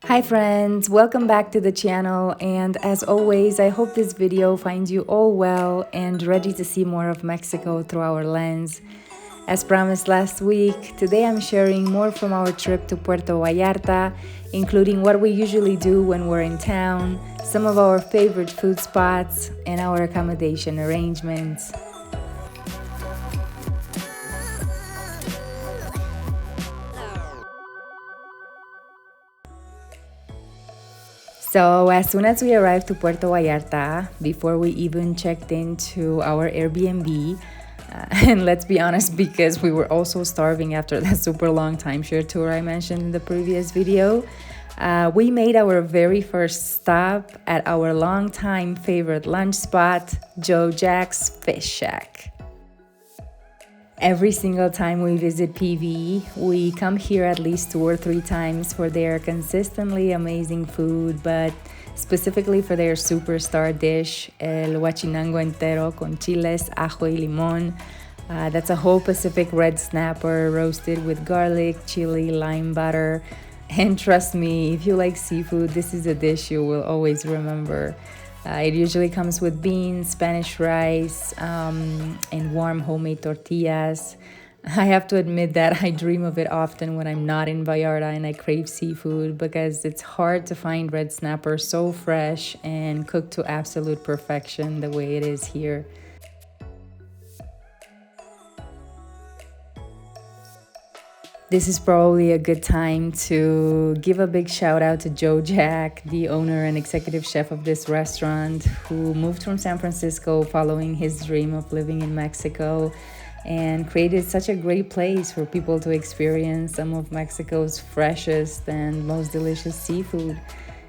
Hi friends, welcome back to the channel, and as always I hope this video finds you all well and ready to see more of Mexico through our lens. As promised last week, today I'm sharing more from our trip to Puerto Vallarta, including what we usually do when we're in town, some of our favorite food spots, and our accommodation arrangements. So as soon as we arrived to Puerto Vallarta, before we even checked into our Airbnb, and let's be honest, because we were also starving after that super long timeshare tour I mentioned in the previous video, we made our very first stop at our longtime favorite lunch spot, Joe Jack's Fish Shack. Every single time we visit PV, we come here at least 2 or 3 times for their consistently amazing food, but specifically for their superstar dish, el huachinango entero con chiles, ajo y limón. That's a whole Pacific red snapper roasted with garlic, chili, lime butter. And trust me, if you like seafood, this is a dish you will always remember. It usually comes with beans, Spanish rice, and warm homemade tortillas. I have to admit that I dream of it often when I'm not in Vallarta and I crave seafood, because it's hard to find red snapper so fresh and cooked to absolute perfection the way it is here. This is probably a good time to give a big shout out to Joe Jack, the owner and executive chef of this restaurant, who moved from San Francisco following his dream of living in Mexico and created such a great place for people to experience some of Mexico's freshest and most delicious seafood.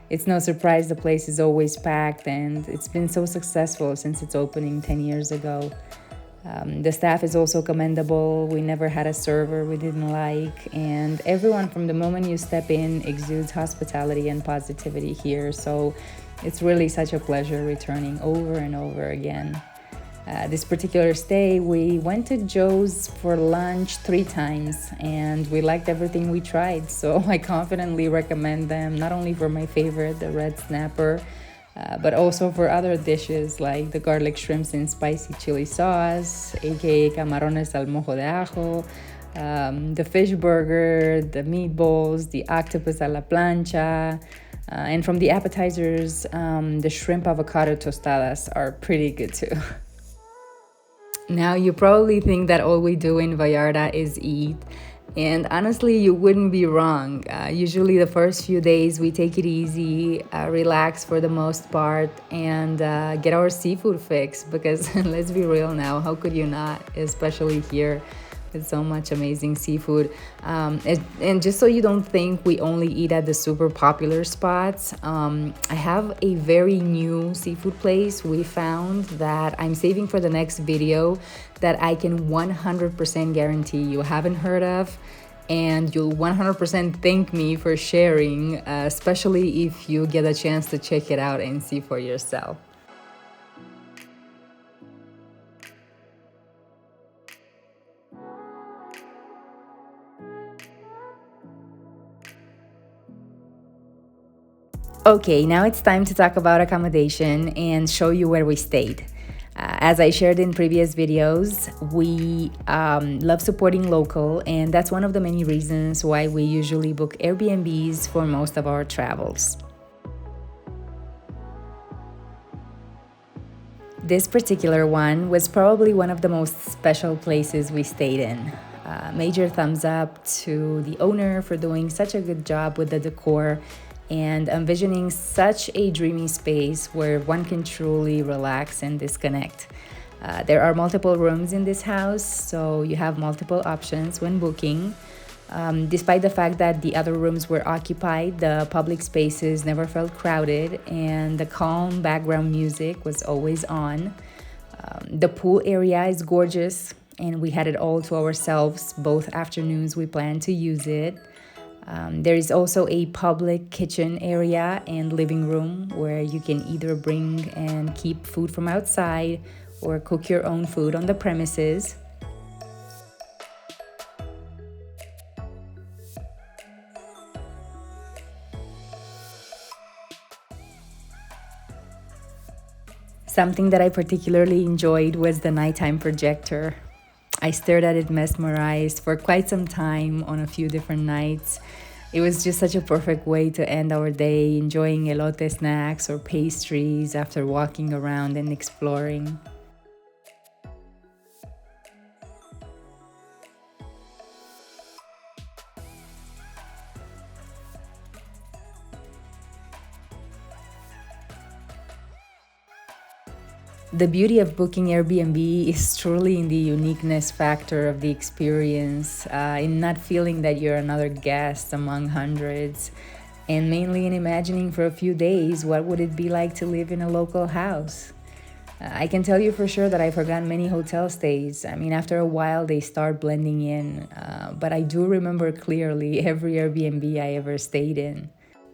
It's no surprise the place is always packed, and it's been so successful since its opening 10 years ago. The staff is also commendable. We never had a server we didn't like, and everyone from the moment you step in exudes hospitality and positivity here, so it's really such a pleasure returning over and over again. This particular stay, we went to Joe's for lunch 3 times, and we liked everything we tried, so I confidently recommend them, not only for my favorite, the red snapper, but also for other dishes like the garlic shrimps in spicy chili sauce, aka camarones al mojo de ajo, the fish burger, the meatballs, the octopus a la plancha, and from the appetizers, the shrimp avocado tostadas are pretty good too. Now, you probably think that all we do in Vallarta is eat, and honestly, you wouldn't be wrong. Usually the first few days we take it easy, relax for the most part, and get our seafood fix, because let's be real now, how could you not, especially here with so much amazing seafood. And just so you don't think we only eat at the super popular spots, I have a very new seafood place we found that I'm saving for the next video, that I can 100% guarantee you haven't heard of, and you'll 100% thank me for sharing, especially if you get a chance to check it out and see for yourself. Okay, now it's time to talk about accommodation and show you where we stayed. As I shared in previous videos, we love supporting local, and that's one of the many reasons why we usually book Airbnbs for most of our travels. This particular one was probably one of the most special places we stayed in. Major thumbs up to the owner for doing such a good job with the decor and envisioning such a dreamy space where one can truly relax and disconnect. There are multiple rooms in this house, so you have multiple options when booking. Despite the fact that the other rooms were occupied, the public spaces never felt crowded, and the calm background music was always on. The pool area is gorgeous, and we had it all to ourselves both afternoons we planned to use it. There is also a public kitchen area and living room where you can either bring and keep food from outside or cook your own food on the premises. Something that I particularly enjoyed was the nighttime projector. I stared at it mesmerized for quite some time on a few different nights. It was just such a perfect way to end our day, enjoying elote snacks or pastries after walking around and exploring. The beauty of booking Airbnb is truly in the uniqueness factor of the experience, in not feeling that you're another guest among hundreds, and mainly in imagining for a few days what would it be like to live in a local house. I can tell you for sure that I forgot many hotel stays. I mean, after a while, they start blending in, but I do remember clearly every Airbnb I ever stayed in.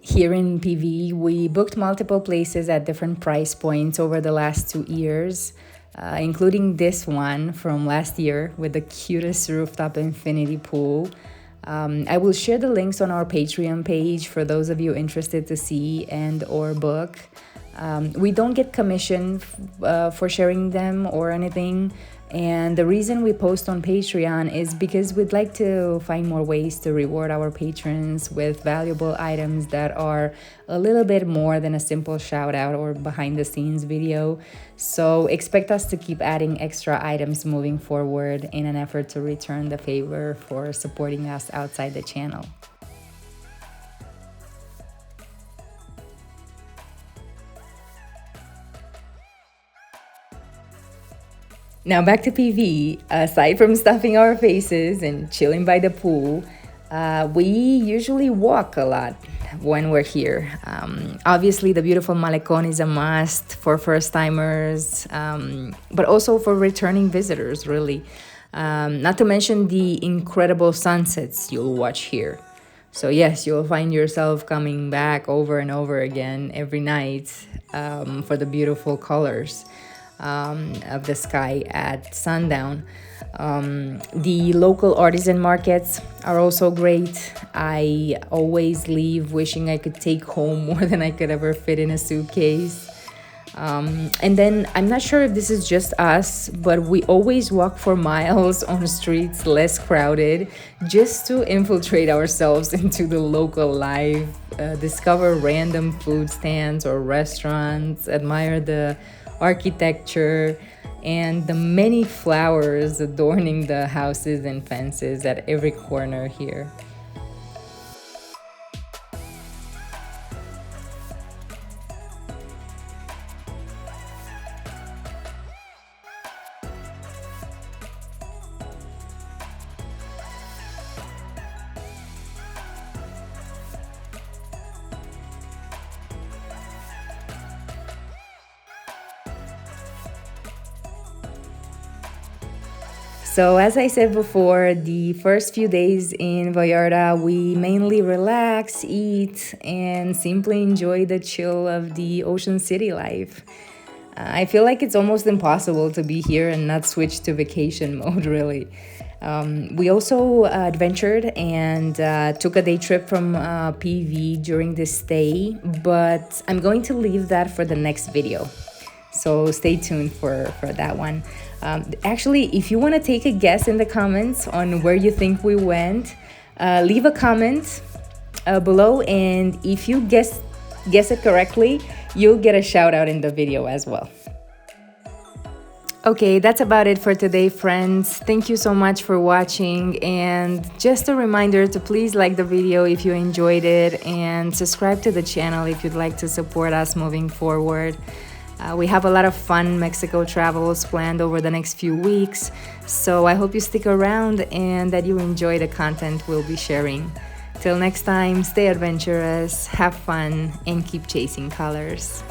Here in PV, we booked multiple places at different price points over the last 2 years, including this one from last year with the cutest rooftop infinity pool. I will share the links on our Patreon page for those of you interested to see and or book. We don't get commission for sharing them or anything. And the reason we post on Patreon is because we'd like to find more ways to reward our patrons with valuable items that are a little bit more than a simple shout out or behind the scenes video. So expect us to keep adding extra items moving forward in an effort to return the favor for supporting us outside the channel. Now back to PV. Aside from stuffing our faces and chilling by the pool, we usually walk a lot when we're here. Obviously, the beautiful Malecon is a must for first-timers, but also for returning visitors, really. Not to mention the incredible sunsets you'll watch here. So yes, you'll find yourself coming back over and over again every night for the beautiful colors of the sky at sundown. The local artisan markets are also great. I always leave wishing I could take home more than I could ever fit in a suitcase. And then I'm not sure if this is just us, but we always walk for miles on streets less crowded just to infiltrate ourselves into the local life, discover random food stands or restaurants, admire the architecture, and the many flowers adorning the houses and fences at every corner here. So as I said before, the first few days in Vallarta, we mainly relax, eat, and simply enjoy the chill of the ocean city life. I feel like it's almost impossible to be here and not switch to vacation mode, really. We also adventured and took a day trip from PV during this stay, but I'm going to leave that for the next video. So stay tuned for that one. Actually, if you want to take a guess in the comments on where you think we went, leave a comment below, and if you guess it correctly, you'll get a shout out in the video as well. Okay, that's about it for today, friends. Thank you so much for watching, and just a reminder to please like the video if you enjoyed it and subscribe to the channel if you'd like to support us moving forward. We have a lot of fun Mexico travels planned over the next few weeks, so I hope you stick around and that you enjoy the content we'll be sharing. Till next time, stay adventurous, have fun, and keep chasing colors.